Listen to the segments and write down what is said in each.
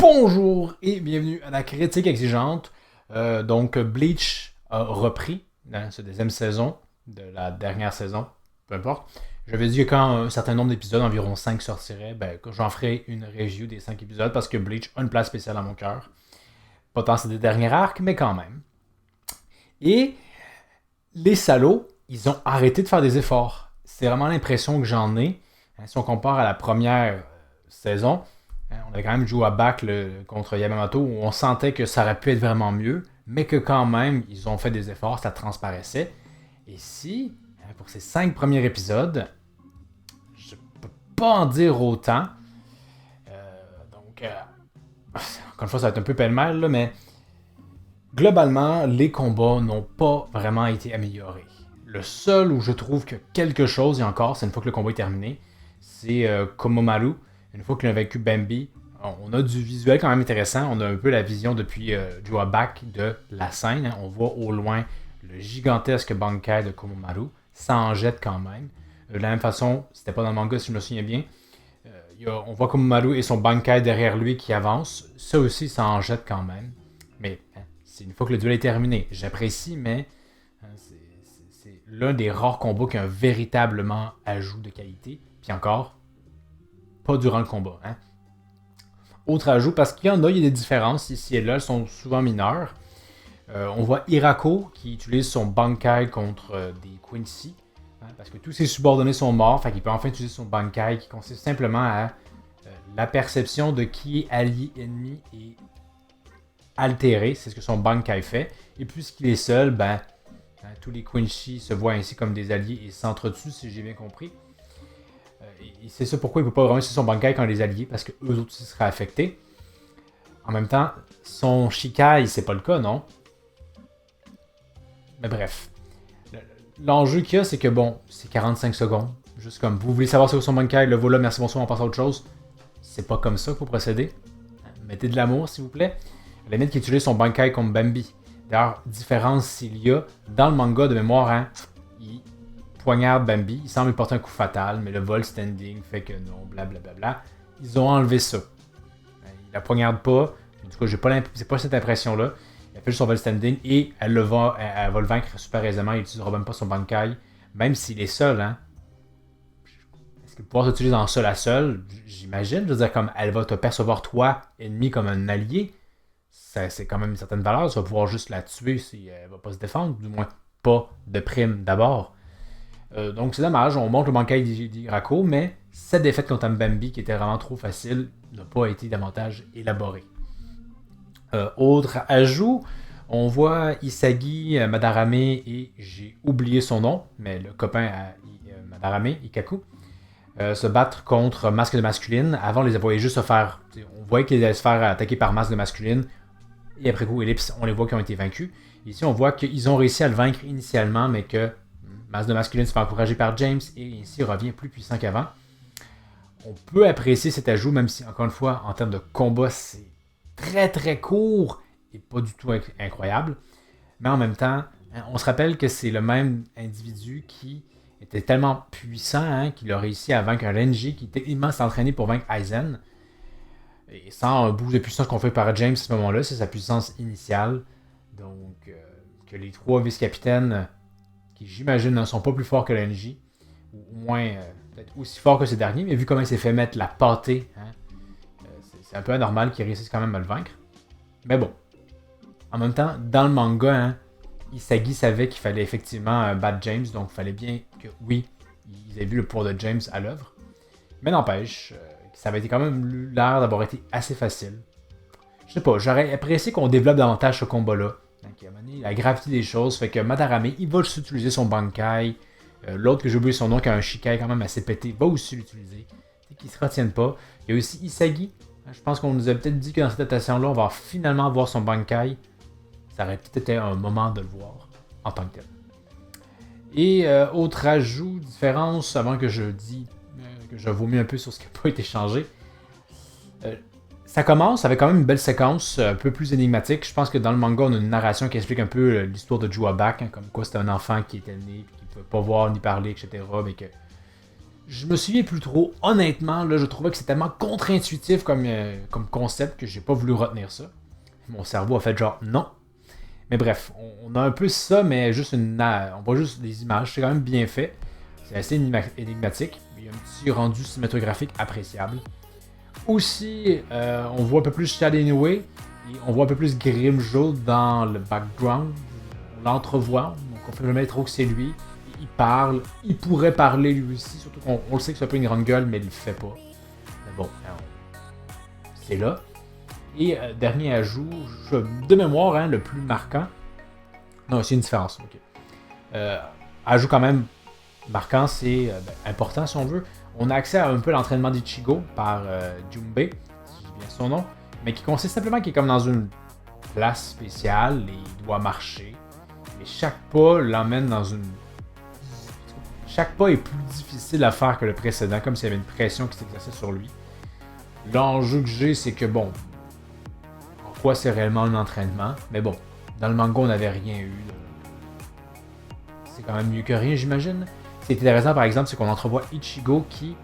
Bonjour et bienvenue à la critique exigeante. Donc Bleach a repris dans cette deuxième saison de la dernière saison, peu importe. J'avais dit que quand un certain nombre d'épisodes, environ 5 sortiraient, que j'en ferai une review des 5 épisodes parce que Bleach a une place spéciale à mon cœur. Pas tant c'est des derniers arcs, mais quand même. Et les salauds, ils ont arrêté de faire des efforts. C'est vraiment l'impression que j'en ai. Si on compare à la première saison, on avait quand même joué à back contre Yamamoto où on sentait que ça aurait pu être vraiment mieux, mais que quand même, ils ont fait des efforts, ça transparaissait. Et si, pour ces 5 premiers épisodes, je peux pas en dire autant. Encore une fois, ça va être un peu pêle-mêle, là, mais globalement, les combats n'ont pas vraiment été améliorés. Le seul où je trouve que quelque chose, et encore, c'est une fois que le combat est terminé, c'est Komomaru. Une fois qu'il a vaincu Bambi, on a du visuel quand même intéressant. On a un peu la vision depuis Joa Back de la scène. On voit au loin le gigantesque Bankai de Komomaru. Ça en jette quand même. De la même façon, c'était pas dans le manga si je me souviens bien. On voit Komomaru et son Bankai derrière lui qui avance. Ça aussi, ça en jette quand même. Mais c'est une fois que le duel est terminé. J'apprécie, mais c'est l'un des rares combats qui a un véritablement ajout de qualité. Puis encore, pas durant le combat. Autre ajout, parce qu'il y en a, il y a des différences ici et là, elles sont souvent mineures. On voit Hirako qui utilise son Bankai contre des Quincy, parce que tous ses subordonnés sont morts, fait qu'il peut enfin utiliser son Bankai qui consiste simplement à la perception de qui est allié ennemi et altéré, c'est ce que son Bankai fait. Et puisqu'il est seul, tous les Quincy se voient ainsi comme des alliés et s'entretuent, si j'ai bien compris. Et c'est ça pourquoi il ne peut pas vraiment utiliser son Bankai quand les alliés, parce qu'eux autres aussi seraient affectés. En même temps, son Shikai, c'est pas le cas, non? Mais bref. L'enjeu qu'il y a, c'est que c'est 45 secondes. Juste comme, vous voulez savoir c'est où son Bankai, le voilà, merci, bonsoir, on passe à autre chose. C'est pas comme ça qu'il faut procéder. Mettez de l'amour, s'il vous plaît. La limite qui utilise son Bankai contre Bambi. D'ailleurs, différence s'il y a, dans le manga de mémoire, il poignarde Bambi, il semble lui porter un coup fatal, mais le vol standing fait que non, blablabla. Ils ont enlevé ça. Il la poignarde pas, en tout cas, c'est pas cette impression-là. Elle fait juste son vol standing et elle va le vaincre super aisément, il n'utilisera même pas son Bankai, même s'il est seul. Est-ce qu'il pouvoir s'utiliser en seul à seul, j'imagine, je veux dire, comme elle va te percevoir toi, ennemi, comme un allié, c'est quand même une certaine valeur, tu vas pouvoir juste la tuer si elle va pas se défendre, du moins pas de prime d'abord. Donc c'est dommage, on montre le Bankai d'Hirako, mais cette défaite contre Bambi, qui était vraiment trop facile, n'a pas été davantage élaborée. Autre ajout, on voit Isagi, Madarame et j'ai oublié son nom, mais le copain à Madarame, Ikaku, se battre contre Masque de Masculine. Avant, on les voyait juste se faire... On voyait qu'ils allaient se faire attaquer par Masque de Masculine, et après coup, Ellipse, on les voit qui ont été vaincus. Ici, on voit qu'ils ont réussi à le vaincre initialement, mais que Masque de Masculine se fait encourager par James et ici revient plus puissant qu'avant. On peut apprécier cet ajout, même si, encore une fois, en termes de combat, c'est très très court et pas du tout incroyable. Mais en même temps, on se rappelle que c'est le même individu qui était tellement puissant qu'il a réussi à vaincre un Renji qui était immense entraîné pour vaincre Aizen. Et sans un boost de puissance qu'on fait par James à ce moment-là, c'est sa puissance initiale. Donc, que les 3 vice-capitaines qui j'imagine ne sont pas plus forts que l'NJ, ou au moins peut-être aussi forts que ces derniers, mais vu comment il s'est fait mettre la pâtée, c'est un peu anormal qu'il réussisse quand même à le vaincre. Mais bon, en même temps, dans le manga, Isagi savait qu'il fallait effectivement battre James, donc il fallait bien que, oui, ils aient vu le pouvoir de James à l'œuvre. Mais n'empêche, ça avait été quand même l'air d'avoir été assez facile. Je sais pas, j'aurais apprécié qu'on développe davantage ce combat-là. La gravité des choses fait que Madarame, il va juste utiliser son Bankai. L'autre que j'ai oublié son nom, qui a un Shikai quand même assez pété, va aussi l'utiliser. Qu'il se retienne pas. Il y a aussi Isagi. Je pense qu'on nous a peut-être dit que dans cette adaptation-là, on va finalement voir son Bankai. Ça aurait peut-être été un moment de le voir en tant que tel. Et autre ajout, différence, avant que je dise que je vomisse un peu sur ce qui n'a pas été changé. Ça commence avec quand même une belle séquence un peu plus énigmatique. Je pense que dans le manga, on a une narration qui explique un peu l'histoire de Joa Back, comme quoi c'était un enfant qui était né, qui ne pouvait pas voir ni parler, etc. Mais que Je me souviens plus trop. Honnêtement, là, je trouvais que c'est tellement contre-intuitif comme concept que j'ai pas voulu retenir ça. Mon cerveau a fait genre non. Mais bref, on a un peu ça, mais on voit juste des images. C'est quand même bien fait. C'est assez énigmatique. Il y a un petit rendu cinématographique appréciable. Aussi, on voit un peu plus Shadenway et on voit un peu plus Grimjo dans le background. On l'entrevoit, donc on fait jamais trop que c'est lui. Il parle, il pourrait parler lui aussi, surtout qu'on le sait que c'est un peu une grande gueule, mais il le fait pas. Mais bon, c'est là. Et dernier ajout, de mémoire, hein, le plus marquant. Non, c'est une différence. Ok. Ajout quand même marquant, c'est important si on veut. On a accès à un peu l'entraînement d'Ichigo par Junbei, si j'ai bien son nom, mais qui consiste simplement qu'il est comme dans une place spéciale et il doit marcher. Mais chaque pas l'emmène dans une. Chaque pas est plus difficile à faire que le précédent, comme s'il y avait une pression qui s'exerçait sur lui. L'enjeu que j'ai, c'est que bon, en quoi c'est réellement un entraînement, mais bon, dans le manga on n'avait rien eu. C'est quand même mieux que rien, j'imagine. Ce qui est intéressant, par exemple, c'est qu'on entrevoit Ichigo qui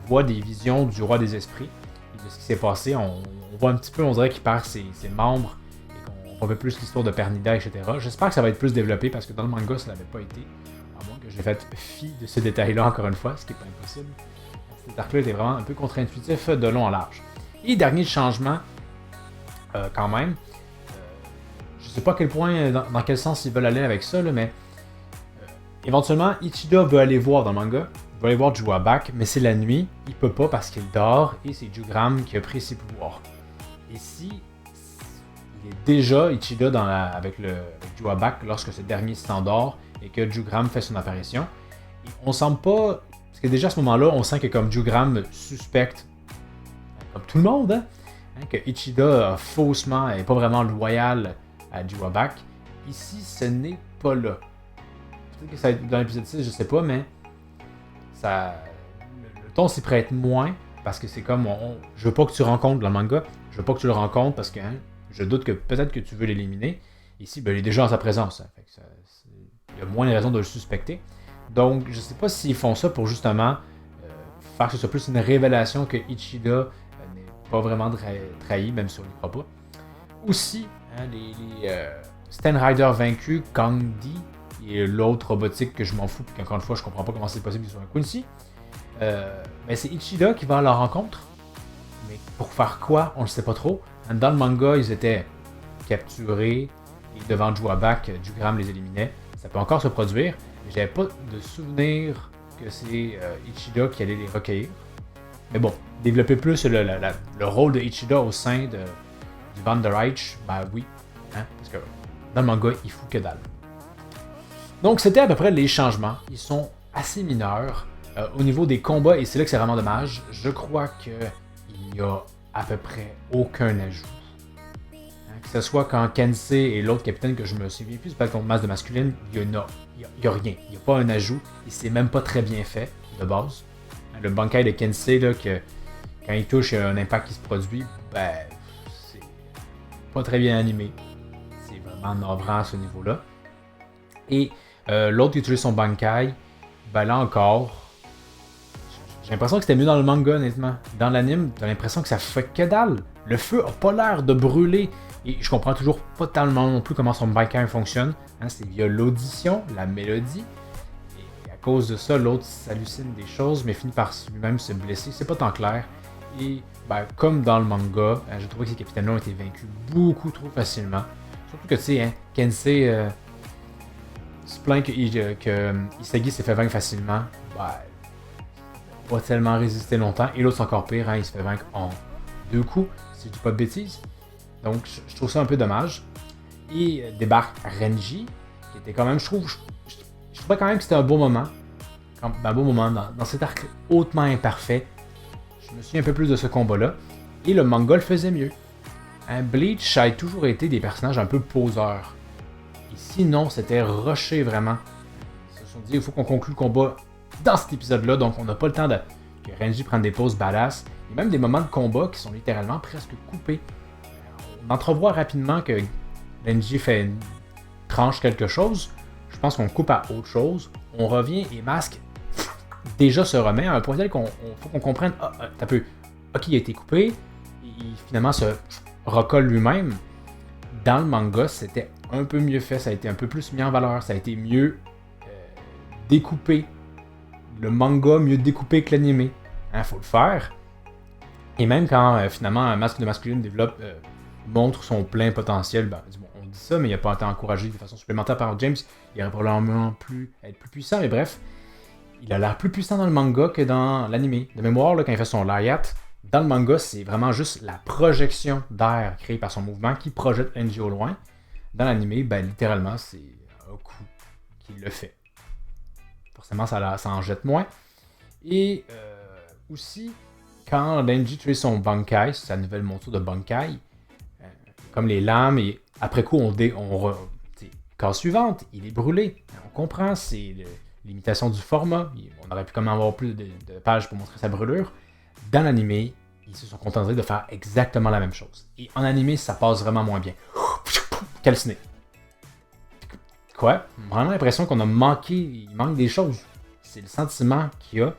voit des visions du roi des esprits, de ce qui s'est passé. On voit un petit peu, on dirait qu'il perd ses membres, et qu'on voit un peu plus l'histoire de Pernida, etc. J'espère que ça va être plus développé, parce que dans le manga, ça l'avait pas été. À moins que j'ai fait fi de ce détail-là, encore une fois, ce qui n'est pas impossible. Cet arc-là était vraiment un peu contre-intuitif de long en large. Et dernier changement, quand même, je sais pas à quel point, dans quel sens ils veulent aller avec ça, là, mais éventuellement, Ichida veut aller voir dans le manga, il veut aller voir Juwabak, mais c'est la nuit, il peut pas parce qu'il dort et c'est Jugram qui a pris ses pouvoirs. Et si il est déjà Ichida avec Juwabak lorsque ce dernier s'endort et que Jugram fait son apparition, on semble pas. Parce que déjà à ce moment-là, on sent que comme Jugram suspecte, comme tout le monde, hein, que Ichida faussement est pas vraiment loyal à Juwabak. Ici, ce n'est pas là. Peut-être que ça va être dans l'épisode 6, je sais pas, mais le ton s'y prête moins parce que c'est comme je veux pas que tu rencontres dans le manga, je veux pas que tu le rencontres parce que je doute que peut-être que tu veux l'éliminer. Ici, il est déjà en sa présence. Hein, il y a moins de raisons de le suspecter. Donc, je sais pas s'ils font ça pour justement faire que ce soit plus une révélation que Ichida n'est pas vraiment trahi, même si on n'y croit pas. Aussi, les Sten Rider vaincus, Kangdi, et l'autre robotique que je m'en fous, puis qu'encore une fois, je comprends pas comment c'est possible qu'ils soient un Quincy. Mais c'est Ichida qui va à leur rencontre. Mais pour faire quoi, on ne sait pas trop. Dans le manga, ils étaient capturés et devant Juwabak, Jugram les éliminait. Ça peut encore se produire, mais j'avais pas de souvenir que c'est Ichida qui allait les recueillir. Mais bon, développer plus le rôle de Ichida au sein du Van der Reich, ben oui, hein, parce que dans le manga, il fout que dalle. Donc c'était à peu près les changements. Ils sont assez mineurs. Au niveau des combats, et c'est là que c'est vraiment dommage, je crois qu'il n'y a à peu près aucun ajout. Que ce soit quand Kensei et l'autre capitaine que je me souviens plus, pas contre masse de masculine, il n'y a rien. Il n'y a pas un ajout. Et c'est même pas très bien fait, de base. Le Bankai de Kensei, là, que quand il touche, il y a un impact qui se produit, ben, c'est pas très bien animé. C'est vraiment navrant à ce niveau-là. Et l'autre qui utilise son Bankai, ben là encore, j'ai l'impression que c'était mieux dans le manga, honnêtement. Dans l'anime, t'as l'impression que ça fait que dalle. Le feu a pas l'air de brûler. Et je comprends toujours pas tellement non plus comment son Bankai fonctionne. Hein, c'est via l'audition, la mélodie. Et à cause de ça, l'autre s'hallucine des choses, mais finit par lui-même se blesser. C'est pas tant clair. Et ben, comme dans le manga, j'ai trouvé que ces capitaines-là ont été vaincus beaucoup trop facilement. Surtout que, tu sais, hein, Kensei se plaint que Isagi s'est fait vaincre facilement. Ben, pas tellement résisté longtemps. Et l'autre, c'est encore pire, hein, il se fait vaincre en 2 coups, si je dis pas de bêtises. Donc, je trouve ça un peu dommage. Et débarque Renji, qui était quand même, je trouvais quand même que c'était un beau moment. Un beau moment dans cet arc hautement imparfait. Je me souviens un peu plus de ce combat-là. Et le manga le faisait mieux. Hein, Bleach a toujours été des personnages un peu poseurs. Ici, non, c'était rushé vraiment. Ils se sont dit, il faut qu'on conclue le combat dans cet épisode-là, donc on n'a pas le temps que Renji prenne des pauses badass. Il y a même des moments de combat qui sont littéralement presque coupés. On entrevoit rapidement que Renji tranche quelque chose. Je pense qu'on coupe à autre chose. On revient et Mask déjà se remet à un point tel qu'on faut qu'on comprenne, t'as peu, ok, il a été coupé, il finalement se recolle lui-même. Dans le manga, c'était un peu mieux fait, ça a été un peu plus mis en valeur, ça a été mieux découpé. Le manga mieux découpé que l'animé. Faut le faire. Et même quand finalement un masque de masculine montre son plein potentiel, on dit ça, mais il n'a pas été encouragé de façon supplémentaire par James. Il aurait probablement être plus puissant, mais bref, il a l'air plus puissant dans le manga que dans l'animé. De mémoire, là, quand il fait son Lariat, dans le manga, c'est vraiment juste la projection d'air créée par son mouvement qui projette Enji au loin. Dans l'animé, littéralement, c'est un coup qui le fait. Forcément, ça en jette moins. Et aussi, quand Denji tue son Bankai, sa nouvelle monture de Bankai, comme les lames, et après coup, cas suivante, il est brûlé. On comprend, c'est l'imitation du format. On aurait pu quand même avoir plus de pages pour montrer sa brûlure. Dans l'animé, ils se sont contentés de faire exactement la même chose. Et en animé, ça passe vraiment moins bien. Calciné. Quoi? Vraiment l'impression qu'on a manqué, il manque des choses. C'est le sentiment qu'il y a.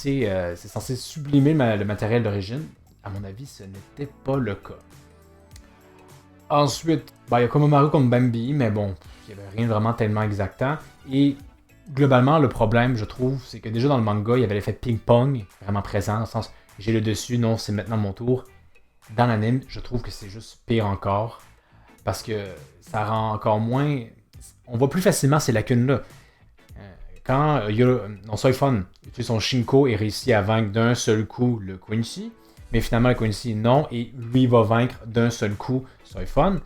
C'est censé sublimer le matériel d'origine. À mon avis, ce n'était pas le cas. Ensuite, il y a Komomaru contre Bambi, mais bon, il n'y avait rien de vraiment tellement exactant. Et globalement, le problème, je trouve, c'est que déjà dans le manga, il y avait l'effet ping-pong vraiment présent, dans le sens j'ai le dessus, non, c'est maintenant mon tour. Dans l'anime, je trouve que c'est juste pire encore, parce que ça rend encore moins. On voit plus facilement ces lacunes-là. Quand Soifon utilise son Shinko et réussit à vaincre d'un seul coup le Quincy, mais finalement le Quincy non, et lui va vaincre d'un seul coup Soifon,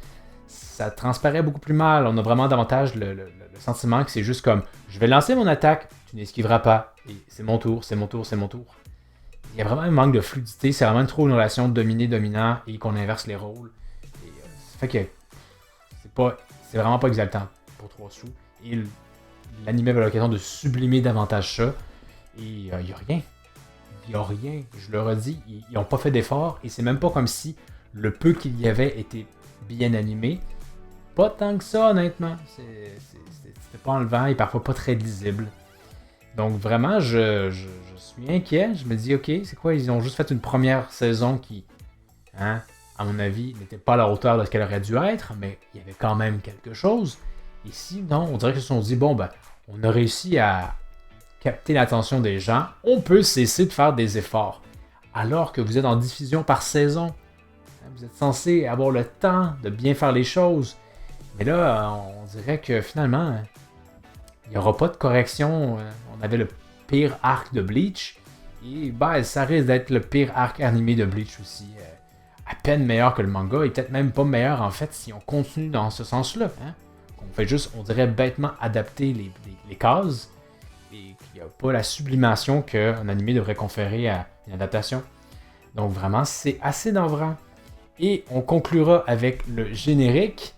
ça transparaît beaucoup plus mal. On a vraiment davantage le sentiment que c'est juste comme je vais lancer mon attaque, tu n'esquiveras pas, et c'est mon tour, c'est mon tour, c'est mon tour. Il y a vraiment un manque de fluidité, c'est vraiment trop une relation dominé-dominant et qu'on inverse les rôles. Et, ça fait que c'est vraiment pas exaltant pour 3 sous. Et l'anime avait l'occasion de sublimer davantage ça. Et il n'y a rien. Il n'y a rien. Je le redis, ils n'ont pas fait d'effort. Et c'est même pas comme si le peu qu'il y avait était bien animé. Pas tant que ça, honnêtement. C'était pas enlevant et parfois pas très lisible. Donc vraiment, je suis inquiet. Je me dis, ok, c'est quoi? Ils ont juste fait une première saison qui, à mon avis, n'était pas à la hauteur de ce qu'elle aurait dû être, mais il y avait quand même quelque chose. Ici, non, on dirait qu'ils se sont dit, on a réussi à capter l'attention des gens, on peut cesser de faire des efforts. Alors que vous êtes en diffusion par saison, vous êtes censé avoir le temps de bien faire les choses. Mais là, on dirait que finalement, il n'y aura pas de correction. On avait le pire arc de Bleach, et ça risque d'être le pire arc animé de Bleach aussi. À peine meilleur que le manga, et peut-être même pas meilleur en fait si on continue dans ce sens-là. On fait juste, on dirait bêtement adapter les cases, et qu'il n'y a pas la sublimation qu'un animé devrait conférer à une adaptation. Donc vraiment, c'est assez navrant. Et on conclura avec le générique,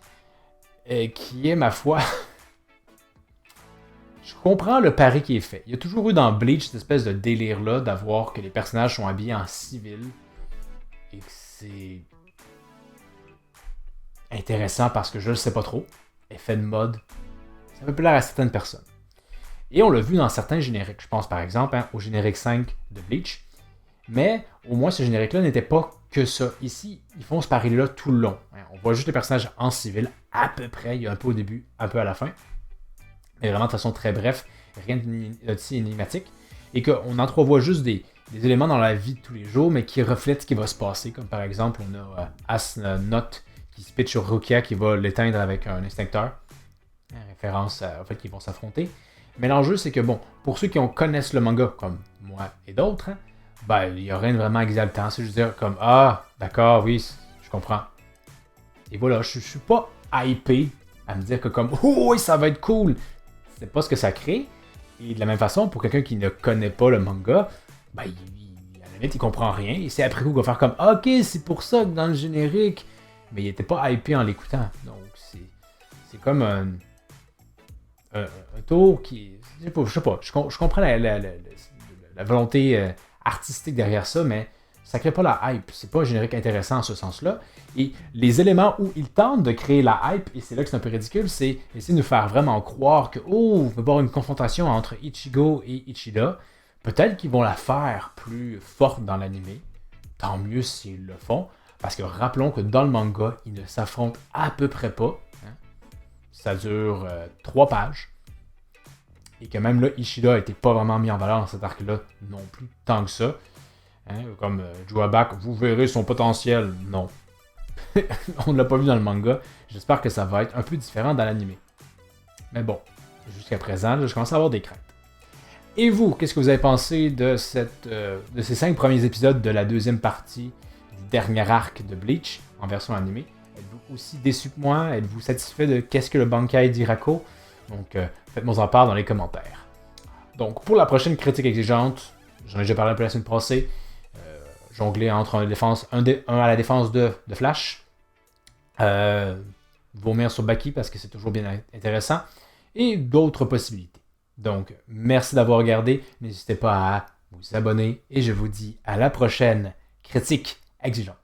qui est, ma foi... Je comprends le pari qui est fait. Il y a toujours eu dans Bleach cette espèce de délire-là d'avoir que les personnages sont habillés en civil, et que c'est intéressant parce que je le sais pas trop. Effet de mode, ça peut plaire à certaines personnes. Et on l'a vu dans certains génériques. Je pense par exemple au générique 5 de Bleach. Mais au moins ce générique-là n'était pas que ça. Ici, ils font ce pari-là tout le long. On voit juste les personnages en civil, à peu près. Il y a un peu au début, un peu à la fin. Mais vraiment de façon très bref, rien de si énigmatique. Et qu'on entrevoit juste des éléments dans la vie de tous les jours, mais qui reflètent ce qui va se passer. Comme par exemple, on a As-Note qui se pitch sur Rukia qui va l'éteindre avec un instincteur. Référence au fait qu'ils vont s'affronter. Mais l'enjeu, c'est que pour ceux qui connaissent le manga, comme moi et d'autres, il n'y a rien de vraiment exaltant. C'est juste dire comme d'accord, oui, je comprends. Et voilà, je suis pas hypé à me dire que comme oui, ça va être cool. C'est pas ce que ça crée. Et de la même façon, pour quelqu'un qui ne connaît pas le manga, à la limite, il comprend rien. Et c'est après coup qu'il va faire comme ok, c'est pour ça que dans le générique. Mais il était pas hypé en l'écoutant. Donc c'est comme un tour qui. Je sais pas. Je comprends la volonté artistique derrière ça, mais ça crée pas la hype. C'est pas un générique intéressant en ce sens-là. Et les éléments où ils tentent de créer la hype, et c'est là que c'est un peu ridicule, c'est essayer de nous faire vraiment croire que, il va y avoir une confrontation entre Ichigo et Ichida. Peut-être qu'ils vont la faire plus forte dans l'animé. Tant mieux s'ils le font. Parce que rappelons que dans le manga, ils ne s'affrontent à peu près pas. Hein. Ça dure 3 pages. Et que même là, Ishida n'était pas vraiment mis en valeur dans cet arc-là non plus, tant que ça. Hein, comme Joabak, vous verrez son potentiel. Non. On ne l'a pas vu dans le manga. J'espère que ça va être un peu différent dans l'animé. Mais bon, jusqu'à présent, là, je commence à avoir des craintes. Et vous, qu'est-ce que vous avez pensé de ces 5 premiers épisodes de la deuxième partie du dernier arc de Bleach en version animée? Êtes-vous aussi déçu que moi? Êtes-vous satisfait de qu'est-ce que le Bankai d'Hirako? Donc, faites-moi en part dans les commentaires. Donc, pour la prochaine critique exigeante, j'en ai déjà parlé un peu la semaine passée, jongler entre un à la défense de Flash, vomir sur Baki parce que c'est toujours bien intéressant, et d'autres possibilités. Donc, merci d'avoir regardé, n'hésitez pas à vous abonner, et je vous dis à la prochaine critique exigeante.